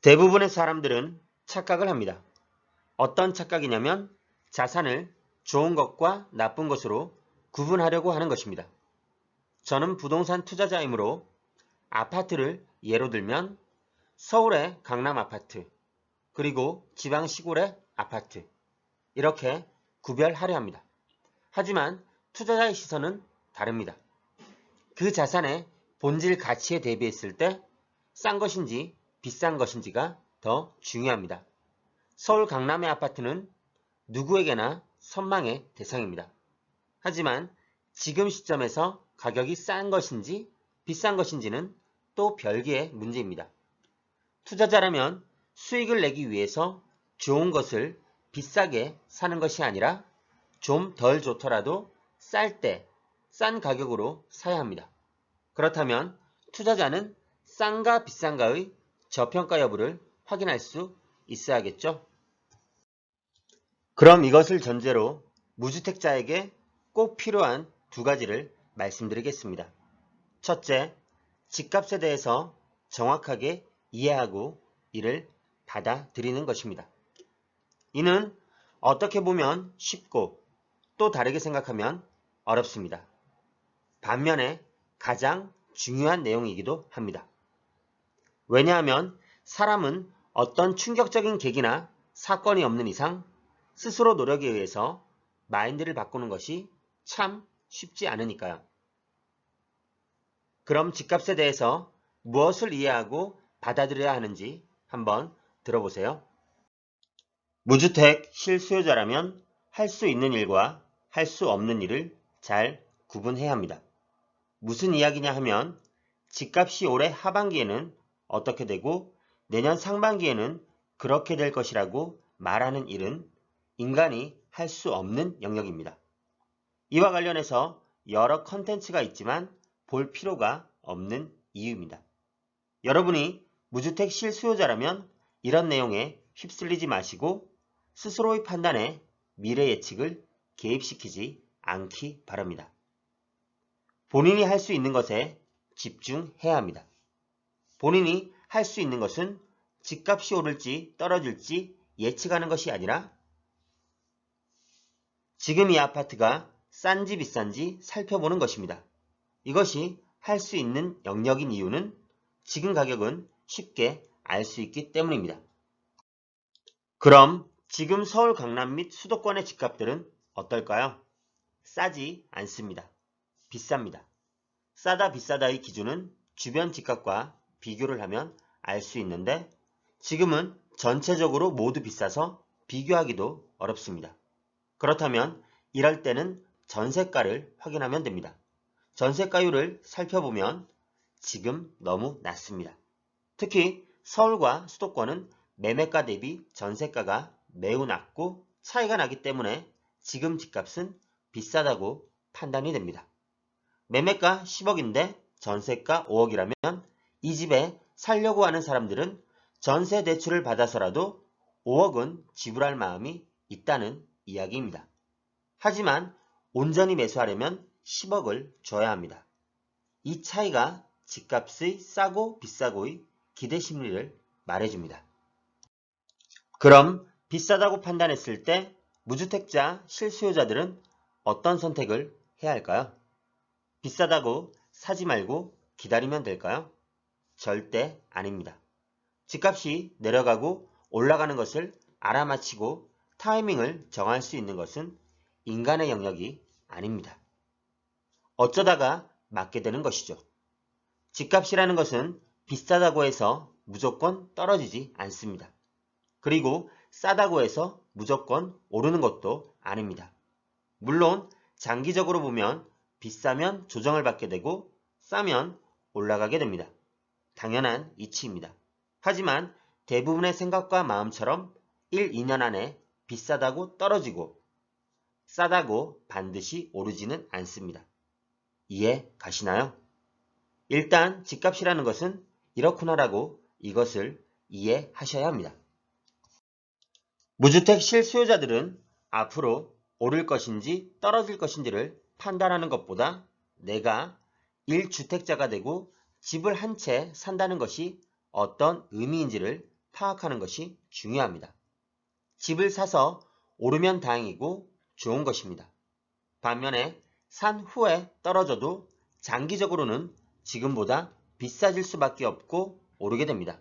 대부분의 사람들은 착각을 합니다. 어떤 착각이냐면 자산을 좋은 것과 나쁜 것으로 구분하려고 하는 것입니다. 저는 부동산 투자자이므로 아파트를 예로 들면 서울의 강남 아파트, 그리고 지방 시골의 아파트, 이렇게 구별하려 합니다. 하지만 투자자의 시선은 다릅니다. 그 자산의 본질 가치에 대비했을 때 싼 것인지 비싼 것인지가 더 중요합니다. 서울 강남의 아파트는 누구에게나 선망의 대상입니다. 하지만 지금 시점에서 가격이 싼 것인지 비싼 것인지는 또 별개의 문제입니다. 투자자라면 수익을 내기 위해서 좋은 것을 비싸게 사는 것이 아니라 좀 덜 좋더라도 쌀 때 싼 가격으로 사야 합니다. 그렇다면 투자자는 싼가 비싼가의 저평가 여부를 확인할 수 있어야겠죠? 그럼 이것을 전제로 무주택자에게 꼭 필요한 두 가지를 말씀드리겠습니다. 첫째, 집값에 대해서 정확하게 이해하고 이를 받아들이는 것입니다. 이는 어떻게 보면 쉽고 또 다르게 생각하면 어렵습니다. 반면에 가장 중요한 내용이기도 합니다. 왜냐하면 사람은 어떤 충격적인 계기나 사건이 없는 이상 스스로 노력에 의해서 마인드를 바꾸는 것이 참 쉽지 않으니까요. 그럼 집값에 대해서 무엇을 이해하고 받아들여야 하는지 한번 들어보세요. 무주택 실수요자라면 할 수 있는 일과 할 수 없는 일을 잘 구분해야 합니다. 무슨 이야기냐 하면 집값이 올해 하반기에는 어떻게 되고 내년 상반기에는 그렇게 될 것이라고 말하는 일은 인간이 할 수 없는 영역입니다. 이와 관련해서 여러 컨텐츠가 있지만 볼 필요가 없는 이유입니다. 여러분이 무주택 실수요자라면 이런 내용에 휩쓸리지 마시고 스스로의 판단에 미래 예측을 개입시키지 않기 바랍니다. 본인이 할 수 있는 것에 집중해야 합니다. 본인이 할 수 있는 것은 집값이 오를지 떨어질지 예측하는 것이 아니라 지금 이 아파트가 싼지 비싼지 살펴보는 것입니다. 이것이 할 수 있는 영역인 이유는 지금 가격은 쉽게 알 수 있기 때문입니다. 그럼 지금 서울 강남 및 수도권의 집값들은 어떨까요? 싸지 않습니다. 비쌉니다. 싸다 비싸다의 기준은 주변 집값과 비교를 하면 알 수 있는데 지금은 전체적으로 모두 비싸서 비교하기도 어렵습니다. 그렇다면 이럴 때는 전세가를 확인하면 됩니다. 전세가율을 살펴보면 지금 너무 낮습니다. 특히 서울과 수도권은 매매가 대비 전세가가 매우 낮고 차이가 나기 때문에 지금 집값은 비싸다고 판단이 됩니다. 매매가 10억인데 전세가 5억이라면 이 집에 살려고 하는 사람들은 전세 대출을 받아서라도 5억은 지불할 마음이 있다는 이야기입니다. 하지만 온전히 매수하려면 10억을 줘야 합니다. 이 차이가 집값의 싸고 비싸고의 기대 심리를 말해줍니다. 그럼 비싸다고 판단했을 때 무주택자 실수요자들은 어떤 선택을 해야 할까요? 비싸다고 사지 말고 기다리면 될까요? 절대 아닙니다. 집값이 내려가고 올라가는 것을 알아맞히고 타이밍을 정할 수 있는 것은 인간의 영역이 아닙니다. 어쩌다가 맞게 되는 것이죠. 집값이라는 것은 비싸다고 해서 무조건 떨어지지 않습니다. 그리고 싸다고 해서 무조건 오르는 것도 아닙니다. 물론 장기적으로 보면 비싸면 조정을 받게 되고 싸면 올라가게 됩니다. 당연한 이치입니다. 하지만 대부분의 생각과 마음처럼 1, 2년 안에 비싸다고 떨어지고 싸다고 반드시 오르지는 않습니다. 이해 가시나요? 일단 집값이라는 것은 이렇구나라고 이것을 이해하셔야 합니다. 무주택 실수요자들은 앞으로 오를 것인지 떨어질 것인지를 판단하는 것보다 내가 1주택자가 되고 집을 한 채 산다는 것이 어떤 의미인지를 파악하는 것이 중요합니다. 집을 사서 오르면 다행이고 좋은 것입니다. 반면에 산 후에 떨어져도 장기적으로는 지금보다 비싸질 수밖에 없고 오르게 됩니다.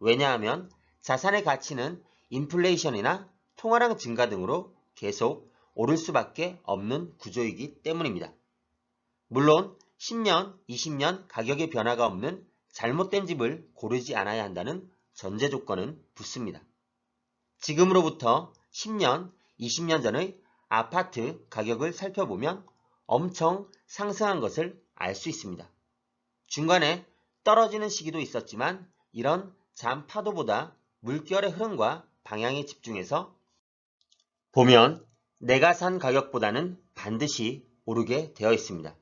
왜냐하면 자산의 가치는 인플레이션이나 통화량 증가 등으로 계속 오를 수밖에 없는 구조이기 때문입니다. 물론 10년, 20년 가격의 변화가 없는 잘못된 집을 고르지 않아야 한다는 전제 조건은 붙습니다. 지금으로부터 10년, 20년 전의 아파트 가격을 살펴보면 엄청 상승한 것을 알 수 있습니다. 중간에 떨어지는 시기도 있었지만 이런 잔파도보다 물결의 흐름과 방향에 집중해서 보면 내가 산 가격보다는 반드시 오르게 되어 있습니다.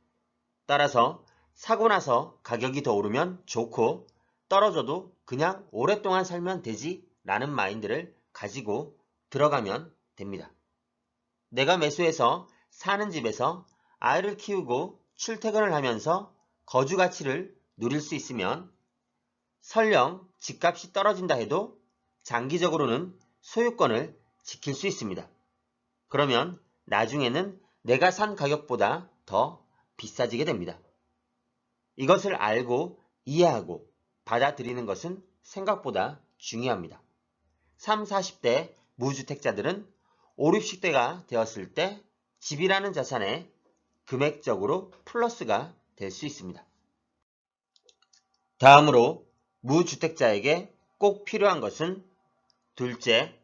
따라서 사고 나서 가격이 더 오르면 좋고 떨어져도 그냥 오랫동안 살면 되지 라는 마인드를 가지고 들어가면 됩니다. 내가 매수해서 사는 집에서 아이를 키우고 출퇴근을 하면서 거주 가치를 누릴 수 있으면 설령 집값이 떨어진다 해도 장기적으로는 소유권을 지킬 수 있습니다. 그러면 나중에는 내가 산 가격보다 더 비싸지게 됩니다. 이것을 알고 이해하고 받아들이는 것은 생각보다 중요합니다. 3, 40대 무주택자들은 5, 60대가 되었을 때 집이라는 자산에 금액적으로 플러스가 될 수 있습니다. 다음으로 무주택자에게 꼭 필요한 것은 둘째,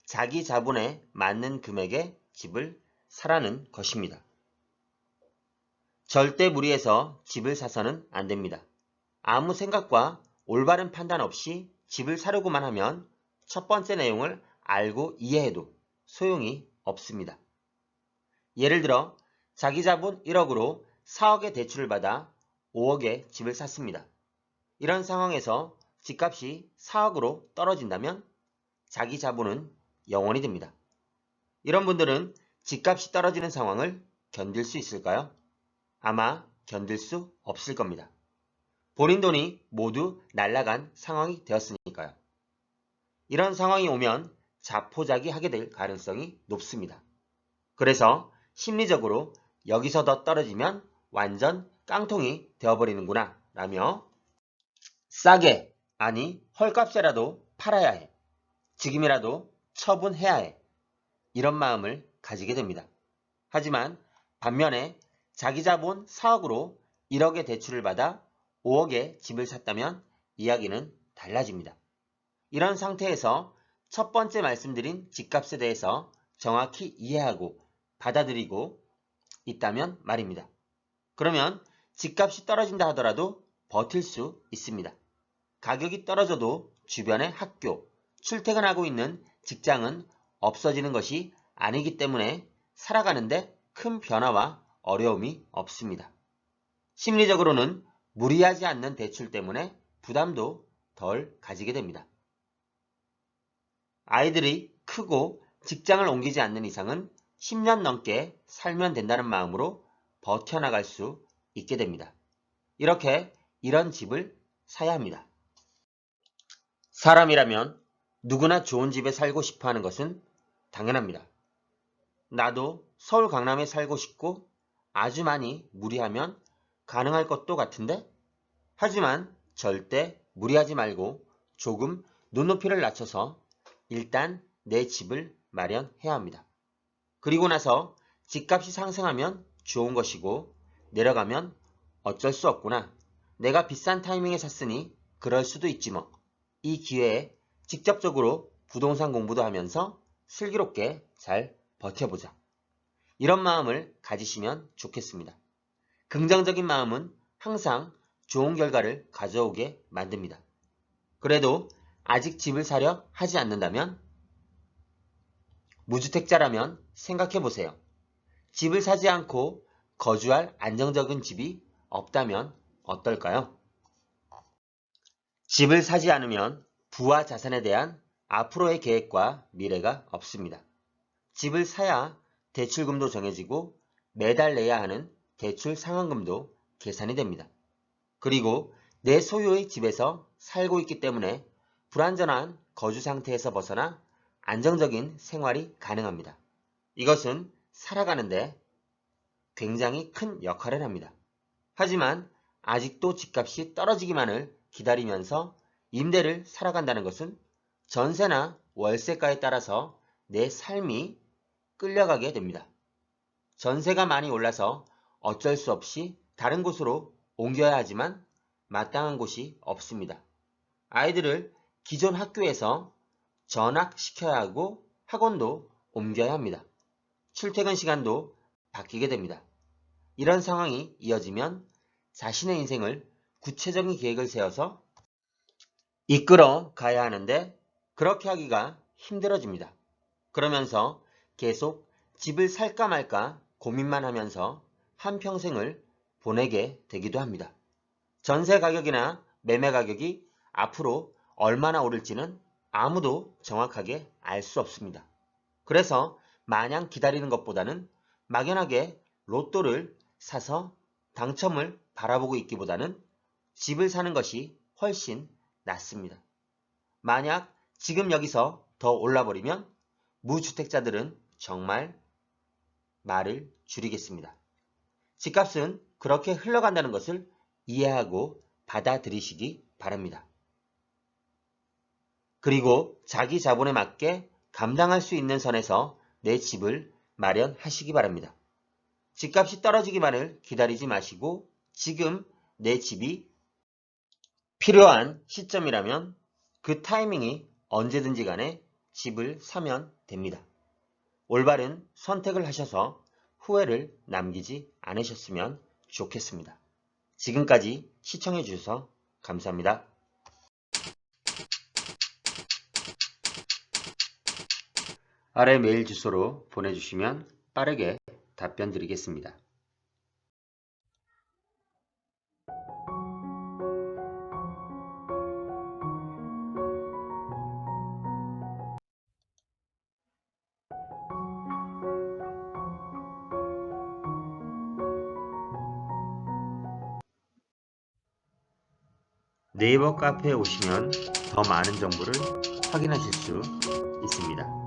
자기 자본에 맞는 금액의 집을 사라는 것입니다. 절대 무리해서 집을 사서는 안 됩니다. 아무 생각과 올바른 판단 없이 집을 사려고만 하면 첫 번째 내용을 알고 이해해도 소용이 없습니다. 예를 들어 자기 자본 1억으로 4억의 대출을 받아 5억의 집을 샀습니다. 이런 상황에서 집값이 4억으로 떨어진다면 자기 자본은 0원이 됩니다. 이런 분들은 집값이 떨어지는 상황을 견딜 수 있을까요? 아마 견딜 수 없을 겁니다. 본인 돈이 모두 날아간 상황이 되었으니까요. 이런 상황이 오면 자포자기하게 될 가능성이 높습니다. 그래서 심리적으로 여기서 더 떨어지면 완전 깡통이 되어버리는구나 라며 싸게, 아니 헐값에라도 팔아야 해. 지금이라도 처분해야 해. 이런 마음을 가지게 됩니다. 하지만 반면에 자기 자본 4억으로 1억의 대출을 받아 5억의 집을 샀다면 이야기는 달라집니다. 이런 상태에서 첫 번째 말씀드린 집값에 대해서 정확히 이해하고 받아들이고 있다면 말입니다. 그러면 집값이 떨어진다 하더라도 버틸 수 있습니다. 가격이 떨어져도 주변의 학교, 출퇴근하고 있는 직장은 없어지는 것이 아니기 때문에 살아가는데 큰 변화와 어려움이 없습니다. 심리적으로는 무리하지 않는 대출 때문에 부담도 덜 가지게 됩니다. 아이들이 크고 직장을 옮기지 않는 이상은 10년 넘게 살면 된다는 마음으로 버텨나갈 수 있게 됩니다. 이렇게 이런 집을 사야 합니다. 사람이라면 누구나 좋은 집에 살고 싶어 하는 것은 당연합니다. 나도 서울 강남에 살고 싶고 아주 많이 무리하면 가능할 것도 같은데? 하지만 절대 무리하지 말고 조금 눈높이를 낮춰서 일단 내 집을 마련해야 합니다. 그리고 나서 집값이 상승하면 좋은 것이고 내려가면 어쩔 수 없구나. 내가 비싼 타이밍에 샀으니 그럴 수도 있지 뭐. 이 기회에 직접적으로 부동산 공부도 하면서 슬기롭게 잘 버텨보자. 이런 마음을 가지시면 좋겠습니다. 긍정적인 마음은 항상 좋은 결과를 가져오게 만듭니다. 그래도 아직 집을 사려 하지 않는다면 무주택자라면 생각해 보세요. 집을 사지 않고 거주할 안정적인 집이 없다면 어떨까요? 집을 사지 않으면 부와 자산에 대한 앞으로의 계획과 미래가 없습니다. 집을 사야 대출금도 정해지고 매달 내야 하는 대출 상환금도 계산이 됩니다. 그리고 내 소유의 집에서 살고 있기 때문에 불완전한 거주 상태에서 벗어나 안정적인 생활이 가능합니다. 이것은 살아가는데 굉장히 큰 역할을 합니다. 하지만 아직도 집값이 떨어지기만을 기다리면서 임대를 살아간다는 것은 전세나 월세가에 따라서 내 삶이 끌려가게 됩니다. 전세가 많이 올라서 어쩔 수 없이 다른 곳으로 옮겨야 하지만 마땅한 곳이 없습니다. 아이들을 기존 학교에서 전학시켜야 하고 학원도 옮겨야 합니다. 출퇴근 시간도 바뀌게 됩니다. 이런 상황이 이어지면 자신의 인생을 구체적인 계획을 세워서 이끌어 가야 하는데 그렇게 하기가 힘들어집니다. 그러면서 계속 집을 살까 말까 고민만 하면서 한평생을 보내게 되기도 합니다. 전세 가격이나 매매 가격이 앞으로 얼마나 오를지는 아무도 정확하게 알 수 없습니다. 그래서 마냥 기다리는 것보다는 막연하게 로또를 사서 당첨을 바라보고 있기보다는 집을 사는 것이 훨씬 낫습니다. 만약 지금 여기서 더 올라버리면 무주택자들은 정말 말을 줄이겠습니다. 집값은 그렇게 흘러간다는 것을 이해하고 받아들이시기 바랍니다. 그리고 자기 자본에 맞게 감당할 수 있는 선에서 내 집을 마련하시기 바랍니다. 집값이 떨어지기만을 기다리지 마시고 지금 내 집이 필요한 시점이라면 그 타이밍이 언제든지 간에 집을 사면 됩니다. 올바른 선택을 하셔서 후회를 남기지 않으셨으면 좋겠습니다. 지금까지 시청해 주셔서 감사합니다. 아래 메일 주소로 보내주시면 빠르게 답변 드리겠습니다. 네이버 카페에 오시면 더 많은 정보를 확인하실 수 있습니다.